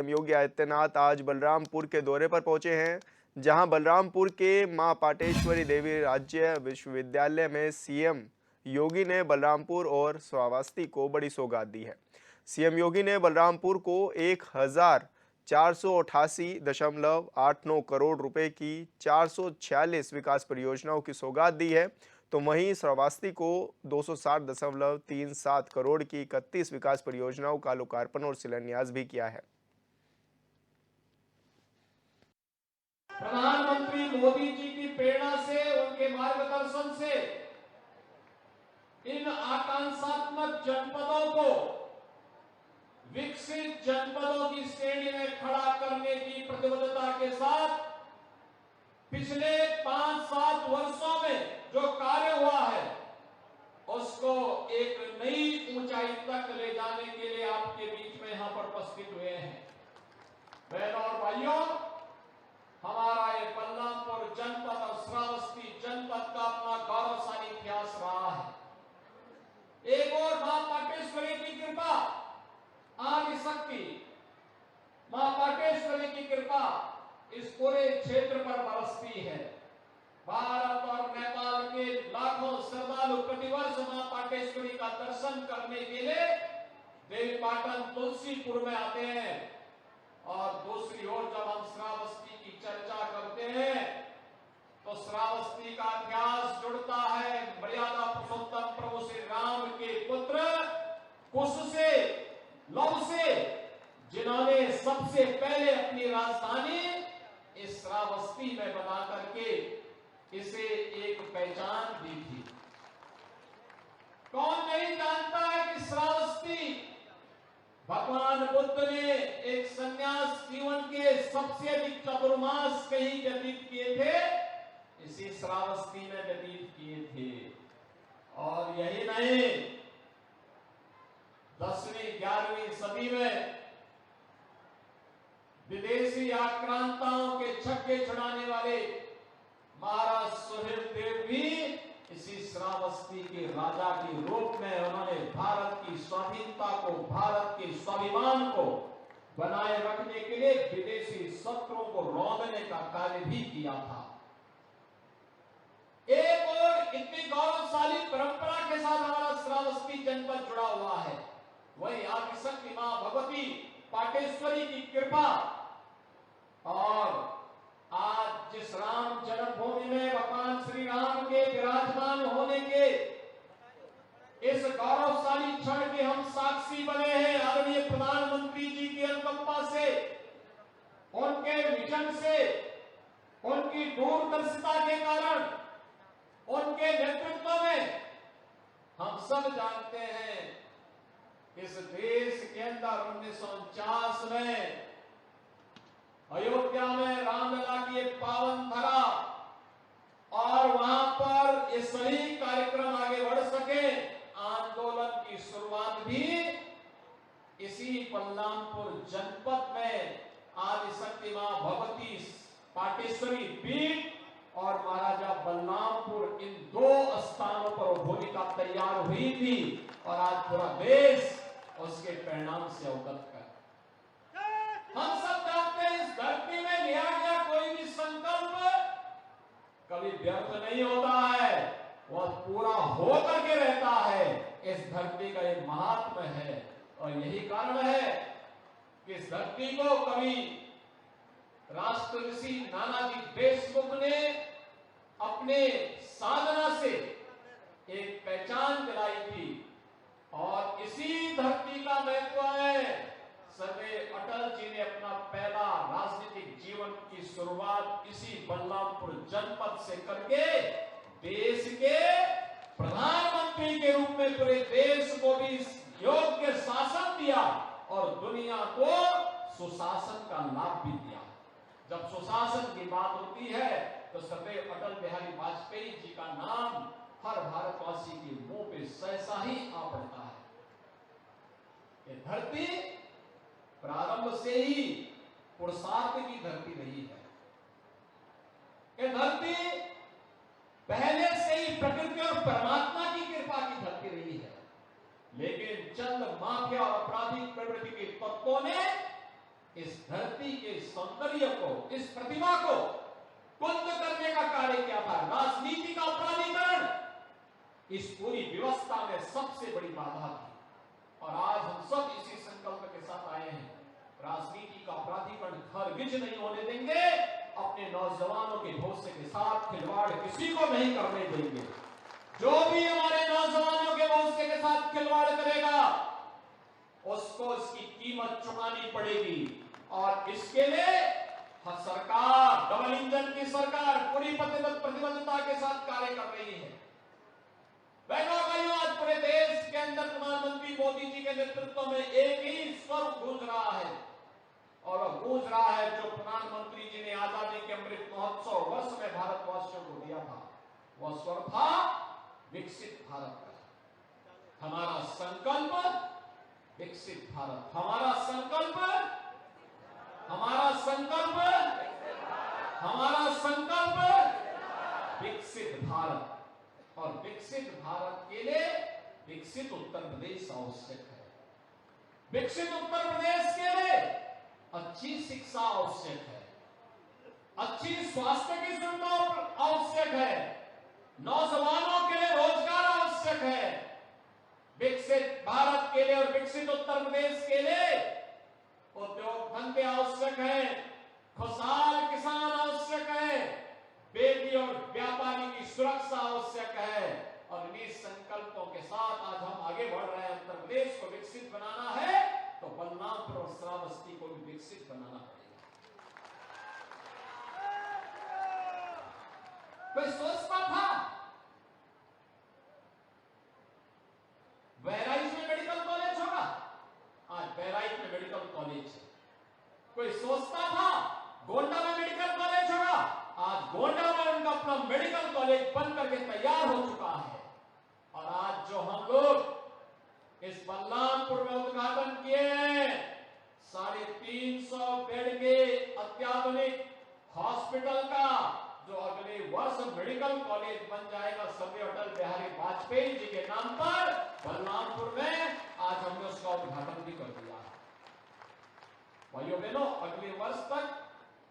योगी आदित्यनाथ आज बलरामपुर के दौरे पर पहुंचे हैं, जहां बलरामपुर के मां पाटेश्वरी देवी राज्य विश्वविद्यालय में सीएम योगी ने बलरामपुर और श्रावस्ती को बड़ी सौगात दी है। सीएम योगी ने बलरामपुर को 1488.89 करोड़ रुपए की 446 विकास परियोजनाओं की सौगात दी है, तो वहीं श्रावस्ती को 260.37 करोड़ की 31 विकास परियोजनाओं का लोकार्पण और शिलान्यास भी किया है। प्रधानमंत्री मोदी जी की प्रेरणा से, उनके मार्गदर्शन से इन आकांक्षात्मक जनपदों को विकसित जनपदों की श्रेणी में खड़ा करने की प्रतिबद्धता के साथ पिछले 5-7 वर्षों में जो कार्य हुआ है उसको एक नई ऊंचाई तक ले जाने के लिए आपके बीच में यहां पर उपस्थित हुए हैं। बहनों और भाइयों, हमारा ये बलरामपुर जनपद और श्रावस्ती जनपद का अपना गौरवशाली इतिहास रहा है। एक और मां पाटेश्वरी की कृपा, आदि शक्ति मां पाटेश्वरी की कृपा इस पूरे क्षेत्र पर बरसती है। भारत और नेपाल के लाखों श्रद्धालु प्रतिवर्ष मां पाटेश्वरी का दर्शन करने के लिए देवीपाटन तुलसीपुर में आते हैं। और दूसरी ओर जब हम श्रावस्ती की चर्चा करते हैं तो श्रावस्ती का इतिहास जुड़ता है मर्यादा पुरुषोत्तम प्रभु श्री राम के पुत्र कुश से, लव से, जिन्होंने सबसे पहले अपनी राजधानी इस श्रावस्ती में बना करके इसे एक पहचान दी थी। कौन नहीं जानता है कि श्रावस्ती भगवान बुद्ध ने एक संन्यास जीवन के सबसे अधिक चतुर्मास कहीं व्यतीत किए थे, इसी श्रावस्ती में व्यतीत किए थे। और यही नहीं, 10वीं-11वीं सदी में विदेशी आक्रांताओं के छक्के छुड़ाने वाले महाराज सुहेल देव भी इसी श्रावस्ती के राजा के रूप में उन्होंने भारत की स्वाधीनता को, भारत के स्वाभिमान को बनाए रखने के लिए विदेशी शत्रुओं को रौंदने का कार्य भी किया था। एक और इतनी गौरवशाली परंपरा के साथ हमारा श्रावस्ती जनपद जुड़ा हुआ है, वही आदिशक्ति मां भगवती पाटेश्वरी की कृपा। और आज जिस राम जन्मभूमि में भगवान श्री राम के विराजमान होने के इस गौरवशाली क्षण के हम साक्षी बने हैं, आदरणीय प्रधानमंत्री जी की अनुकंपा से, उनके विजन से, उनकी दूरदर्शिता के कारण, उनके नेतृत्व में हम सब जानते हैं इस देश के अंदर 1949 में अयोध्या में रामलला की एक पावन धरा और वहां पर ये सही कार्यक्रम आगे बढ़ सके, आंदोलन की शुरुआत भी इसी बलरामपुर जनपद में आदिशक्ति मां भगवती पाटेश्वरी पीठ और महाराजा बलरामपुर, इन दो स्थानों पर भूमिका तैयार हुई थी। और आज पूरा देश उसके परिणाम से अवगत कर। हम सब जानते हैं इस धरती में लिया गया कोई भी संकल्प कभी व्यर्थ नहीं होता है, वह पूरा होकर के रहता है। इस धरती का एक महात्मा है और यही कारण है कि इस धरती को कभी राष्ट्र ऋषि नानाजी देशमुख ने अपने साधना से एक पहचान दिलाई थी। और इसी धरती का महत्व है। सरदार अटल जी ने अपना पहला राजनीतिक जीवन की शुरुआत इसी बलरामपुर जनपद से करके देश के प्रधानमंत्री के रूप में पूरे देश को भी योग्य शासन दिया और दुनिया को सुशासन का लाभ भी दिया। जब सुशासन की बात होती है तो सरदार अटल बिहारी वाजपेयी जी का नाम हर भारतवासी के मुंह पे सहसा ही आ पड़ता है। ये धरती प्रारंभ से ही पुरुषार्थ की धरती रही है। ये धरती पहले से ही प्रकृति और परमात्मा की कृपा की धरती रही है। लेकिन चंद माफिया और आपराधिक प्रवृत्ति के तत्वों ने इस धरती के सौंदर्य को, इस प्रतिभा को कुंद करने का कार्य किया था। राजनीति का अपराधीकरण इस पूरी व्यवस्था में सबसे बड़ी बाधा थी। और आज हम सब इसी संकल्प के साथ आए हैं, राजनीति का अपराधीकरण खरगिज नहीं होने देंगे, अपने नौजवानों के भविष्य के साथ खिलवाड़ किसी को नहीं करने देंगे। जो भी हमारे नौजवानों के भविष्य के साथ खिलवाड़ करेगा उसको इसकी कीमत चुकानी पड़ेगी। और इसके लिए सरकार, डबल इंजन की सरकार पूरी प्रतिबद्धता के साथ कार्य कर रही है। बहनों भाइयों, आज पूरे देश के अंदर प्रधानमंत्री मोदी जी के नेतृत्व में एक ही स्वर गूंज रहा है, और वह गूंज रहा है जो प्रधानमंत्री जी ने आजादी के अमृत महोत्सव वर्ष में भारतवासियों को दिया था। वह स्वर था विकसित भारत का। हमारा संकल्प विकसित भारत, हमारा संकल्प, हमारा संकल्प, हमारा संकल्प विकसित भारत। और विकसित भारत के लिए विकसित उत्तर प्रदेश आवश्यक है। विकसित उत्तर प्रदेश के लिए अच्छी शिक्षा आवश्यक है, अच्छी स्वास्थ्य की सुविधा आवश्यक है, नौजवानों के लिए रोजगार आवश्यक है। विकसित भारत के लिए और विकसित उत्तर प्रदेश के लिए उद्योग धंधे आवश्यक है, खुशहाल किसान आवश्यक है, बेटी और व्यापारी की सुरक्षा आवश्यक है। और इन्हीं संकल्पों के साथ आज हम आगे बढ़ रहे हैं। उत्तर प्रदेश को विकसित बनाना है तो बलरामपुर और श्रावस्ती को भी विकसित बनाना पड़ेगा। कोई सोचता था बहराइच में मेडिकल कॉलेज होगा, आज बहराइच में मेडिकल कॉलेज है। कोई सोचता था गोंडा में मेडिकल कॉलेज होगा, आज गोंडा में उनका अपना मेडिकल कॉलेज बन करके तैयार हो चुका है। और आज जो हम लोग इस बलरामपुर में उद्घाटन किए 350 बेड के अत्याधुनिक हॉस्पिटल का, जो अगले वर्ष मेडिकल कॉलेज बन जाएगा स्वर्गीय अटल बिहारी वाजपेयी जी के नाम पर बलरामपुर में, आज हमने उसका उद्घाटन भी कर दिया। भाइयों बहनों, अगले वर्ष तक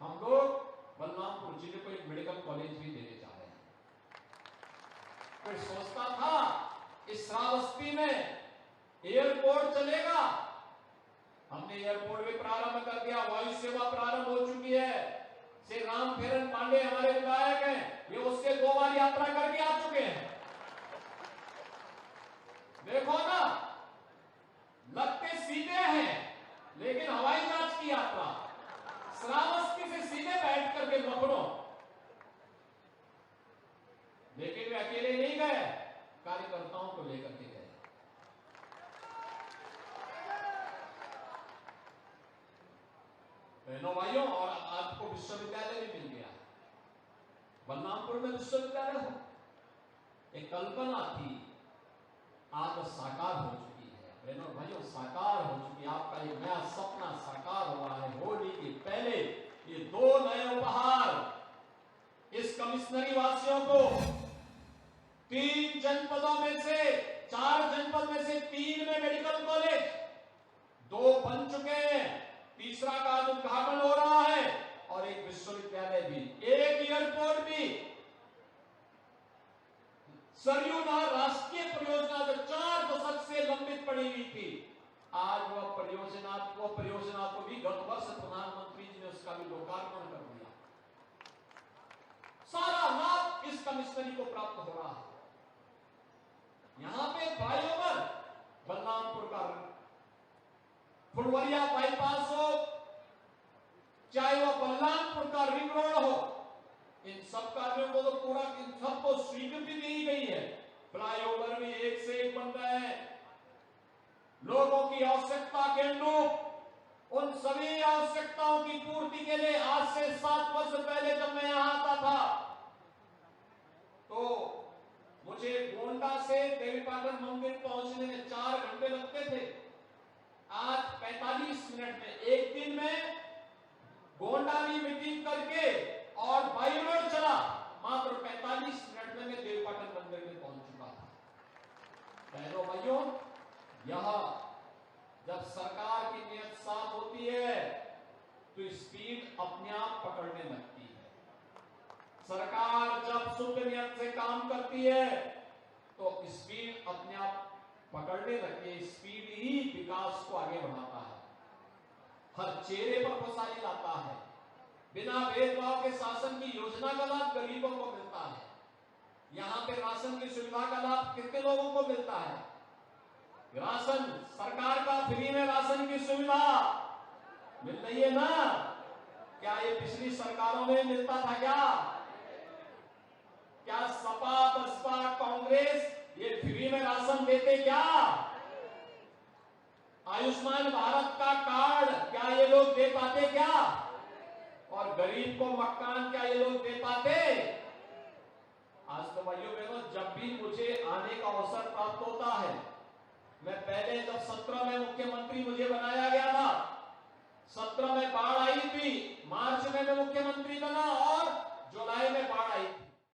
हम लोग बलरामपुर जिले को एक मेडिकल कॉलेज भी देने जा रहे हैं। कोई सोचता था इस श्रावस्ती में एयरपोर्ट चलेगा, हमने एयरपोर्ट भी प्रारंभ कर दिया, वायु सेवा प्रारंभ हो चुकी है। श्री राम फेरन पांडे हमारे विधायक हैं, ये उससे 2 बार यात्रा करके आ चुके हैं। देखो ना, लगते सीधे हैं लेकिन हवाई जहाज की यात्रा, श्रावस्ती से सीधे बैठ करके लखनऊ। लेकिन वे अकेले नहीं गए, कार्यकर्ताओं को लेकर के गए। बहनों भाइयों, और आपको विश्वविद्यालय भी मिल गया। बलरामपुर में विश्वविद्यालय हो, एक कल्पना थी, आज साकार हो चुकी है। बहनों भाइयों, साकार हो चुकी है। आपका एक नया सपना साकार हुआ है। होली के पहले ये 2 नए उपहार इस कमिश्नरी वासियों को 3 जनपदों में से 4 जनपद में से 3 में मेडिकल कॉलेज 2 बन चुके हैं, तीसरा का उद्घाटन हो रहा है, और एक विश्वविद्यालय भी, एक एयरपोर्ट भी। सरयू नहर राष्ट्रीय परियोजना जो 4 दशक से लंबित पड़ी हुई थी, आज वह परियोजना को भी गत वर्ष प्रधानमंत्री जी ने उसका भी लोकार्पण कर दिया। सारा लाभ इस कमिश्नरी को प्राप्त हो रहा है। यहां पे फ्लाईओवर बलरामपुर का, फुलवरिया बाईपास हो, चाहे वह बलरामपुर का रिंग रोड हो, इन सब कार्यों को तो पूरा, इन सबको स्वीकृति दी गई है। फ्लाईओवर भी एक से एक बन रहे हैं। लोगों की आवश्यकता के अनुरूप उन सभी आवश्यकताओं की पूर्ति के लिए आज से 7 वर्ष पहले जब मैं यहां आता था तो मुझे गोंडा से देवीपाटन मंदिर पहुंचने में 4 घंटे लगते थे। आज 45 मिनट में, एक दिन में गोंडा की मीटिंग करके और बाई रोड चला, मात्र 45 मिनट में मैं देवीपाटन मंदिर में पहुंच चुका था। बहनों भाइयों, यह जब सरकार की नीयत साफ होती है तो स्पीड अपने आप पकड़ने लगती है। सरकार जब शुद्ध नियत से काम करती है तो स्पीड अपने आप पकड़ने लगती है। स्पीड ही विकास को आगे बढ़ाता है, हर चेहरे पर खुशहाली लाता है। बिना भेदभाव के शासन की योजना का लाभ गरीबों को मिलता है। यहाँ पे राशन की सुविधा का लाभ कितने लोगों को मिलता है? राशन सरकार का फ्री में राशन की सुविधा मिल रही है ना? क्या ये पिछली सरकारों में मिलता था क्या? क्या सपा बसपा कांग्रेस ये फ्री में राशन देते क्या? आयुष्मान भारत का कार्ड क्या ये लोग दे पाते क्या? और गरीब को मकान क्या ये लोग दे पाते? आज तो भाइयों बहनों, जब भी मुझे आने का अवसर प्राप्त होता है, मैं पहले जब 17 में मुख्यमंत्री मुझे बनाया गया था, 17 में बाढ़ आई थी, मार्च में मैं मुख्यमंत्री